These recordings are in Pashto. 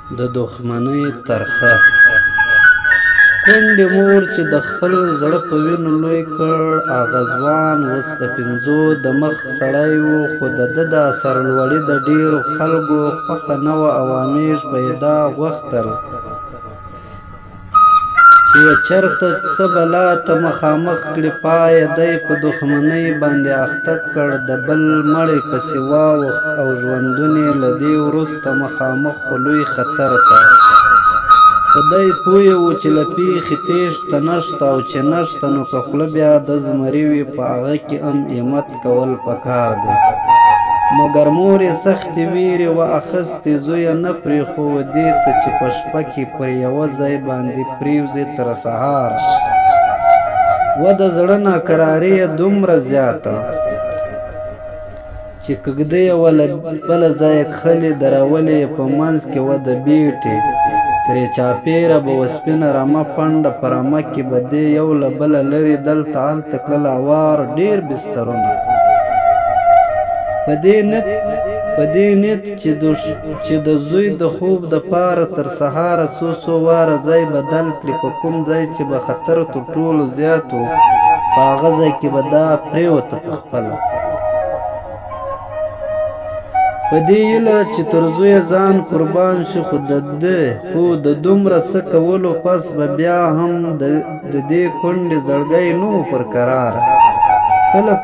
د دښمنۍ ترخه کونډې مور چې د خپل زړه په وینو لوی کړ هغه ځوان اوس د 50 د مخ سړی و خو د ده دا سرلوړي د ډېرو خلکو خوښه نه وه او همیش به یې دا غوښتل چې یې چېرته څه بلا ته مخامخ کړي پایه دی په دښمنۍ باندې اخته کړ د بل مړی پسې واوښت او ژوندون یې له دې وروسته مخامخ خو لوی خطر ته خدای پوه و چې له پیښې تېښته نشته او چې نشته نو که خوله بیا د زمري وي په هغه کې هم همت کول پکار دی مګر مور یې سختې ویرې واخیستې زویه نه پرېښود دې ته چې په شپه کې پر یوه ځای باندې پرېوځې تر سهاره و د زړه ناکراري یې دومره زیاته چې کږده یې وله بله ځایه کښلې درولې یې په منځ کې و د بیټې ترې چاپېره به وسپینه رمه پنډه په رمه کې به دې یو له بله لرې دلته هلته کړل هوار ډېر بسترونه په دې نیت چې د زوی د خوب دپاره تر سهاره څو واره ځای بدل کړي په کوم ځای چې به خطر تر ټولو زیات و په هغه ځای کې به دا پرېوته پخپله په دې هیله چې تر زویه ځان قربان شي خو د دومره څه کولو پس به بیا هم د دې کونډې زړګی نه و پر کراره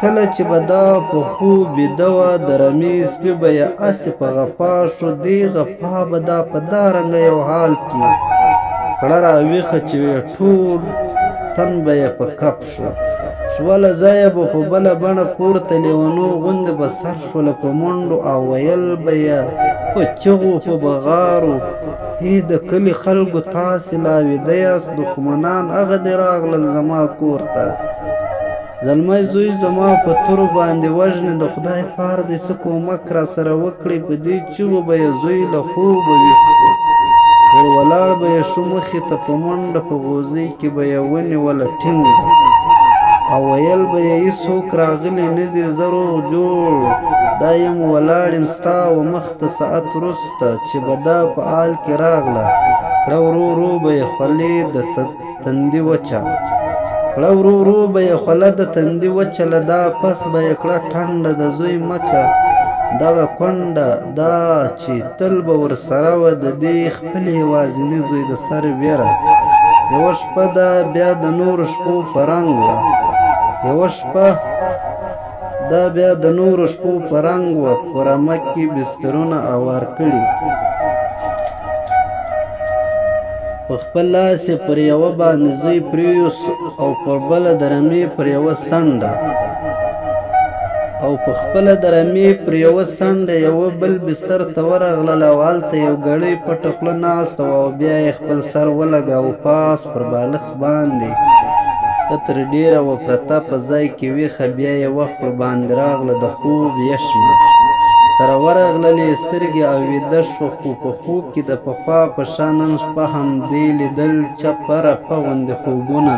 کله چې به دا په خوب بیده وه د رمې سپي به یې هسې په غپا شو دې غپا به دا په دارنګه یو حال کې کړه راویښه چې ټول تن به یې په کپ شو سوله ځایه به په بله بڼه پورته لیونو غوندې به سر شوله په منډو او ویل به یې په چغو په بغارو هی د کلي خلکو تاسې لا ویده یاست دښمنان هغه دې راغلل زما کور ته زلمی زوی زما په تورو باندې وژنې د خدای پار دې څه کومک را سره وکړئ په دې چغو به یې زوی له خوبه ویښ شو ور ولاړ به یې شو مخې ته په منډه په غوزۍ کې به یې ونیوله ټینګ او ویل به یې هېڅوک راغلی نه دي زه روغ جوړ دا یم ولاړ یم ستا و مخ ته ساعت وروسته چې به دا په حال کې راغله کړه ورو ورو به یې خولې د تندي وچه کړه ورو ورو به یې خوله د تندي وچله دا پس به یې کړه ټنډه د زوی مچه دغه کونډه دا چې تل به ورسره وه د دې خپلې یوازیني زوی د سر ویره یوه شپه ده بیا د نورو شپو په رنګ وه په رمه کې بسترونه اوار کړي په خپل لاس یې پر یوه باندې زوی پریوس او پر بله د رمې پر یوه څنډه یوه بل بستر ته ورغلل او هلته یو ګړی پټه خوله ناسته وه او بیا یې خپل سر ولګاوه پاس پر بالښت باندې ښه تر ډېره وه پرته په ځای کې ویښه بیا یې وخت ور باندې راغله د خوب یشمه سره ورغللې سترګې او ویده شوه خو په خوب کې د پخوا په شان نن شپه هم دې لیدل چپه رپه غوندې خوبونه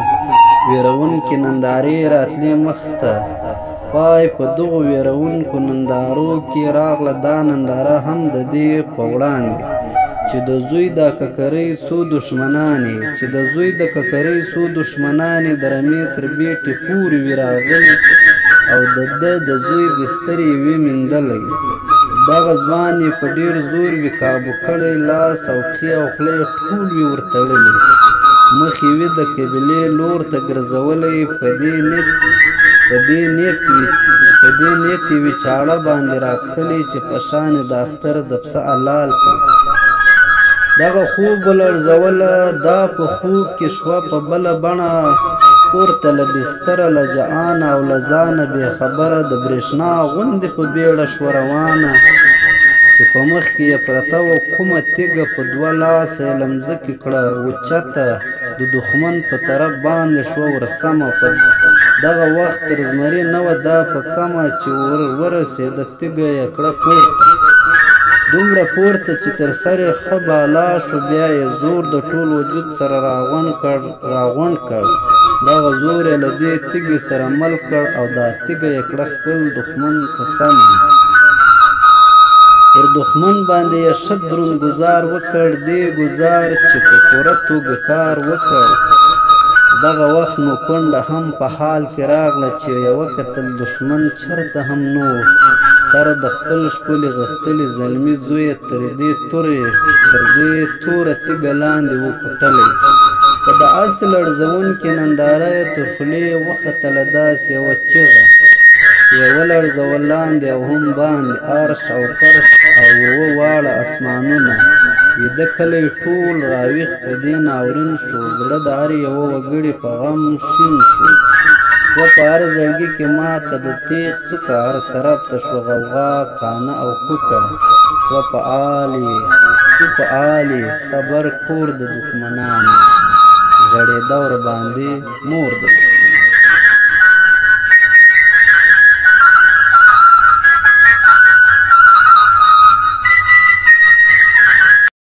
ویرونکې نندارې راتلې مخ ته پای په دغو ویرونکو نندارو کې راغله دا ننداره هم د دې په وړاندې چې د زوی د ککرۍ څو دښمنانې د رمې تر بیټې پورې وي راغلي او د ده د زوی بستر یې وي میندلی دغه ځوان یې په ډېر زور وي کابو کړی لاس او پښې او خوله یې ټول وي ورتړلي مخ یې وي د قبلې لور ته ګرځولی په دې نیت یې وي چاړه باندې راکښلي چې په شان د اختر د پسه حلال کړي دغه خوب ولړزوله دا په خوب کې شوه په بله بڼه پورته له بستره له جهانه او له ځانه بې خبره د برېښنا غوندې په بیړه شوه روانه چې په مخ کې یې پرته وه کومه تیږه په 2 لاسه یې له مځکې کړه اوچته د دښمن په طرف باندې شوه ورسمه په دغه وخت تر زمري نه وه دا په کمه چې ورسېده تیږه یې کړه دومره پورته چې تر سر یې ښه بالا شو بیا یې زور د ټول وجود سره راغونډ کړ دغه زور یې له دې تیږې سره مل کړ او دا تیږه یې کړه خپل دښمن په سمه پر دښمن باندې یې ښه دروند ګزار وکړ، دې ګزار چې په پوره توګه کار وکړ. دغه وخت نو کونډه هم په حال کې راغله چې یې وکتل دښمن چېرته هم نه و. سر د خپل ښکلي غښتلي زلمي زوی یې تر دې توره تیږه لاندې وکوټلی. په داسې لړزونکې ننداره یې تر خولې وختله داسې یوه چیغه یې ولړزول لاندې او هم باندې، عرش او فرش او واړه اسمانونه. ویده کلی ټول راویښ په دې ناورین شو. زړه د هر یوه وګړي په غم شین شو. شوه په هر زړګي کې ماته د تیغ څوکه، هر طرف ته شوه غوغا کانه او کوکه. شوه په آلې خبر کور د دښمنانو، ژړېده ورباندې مور د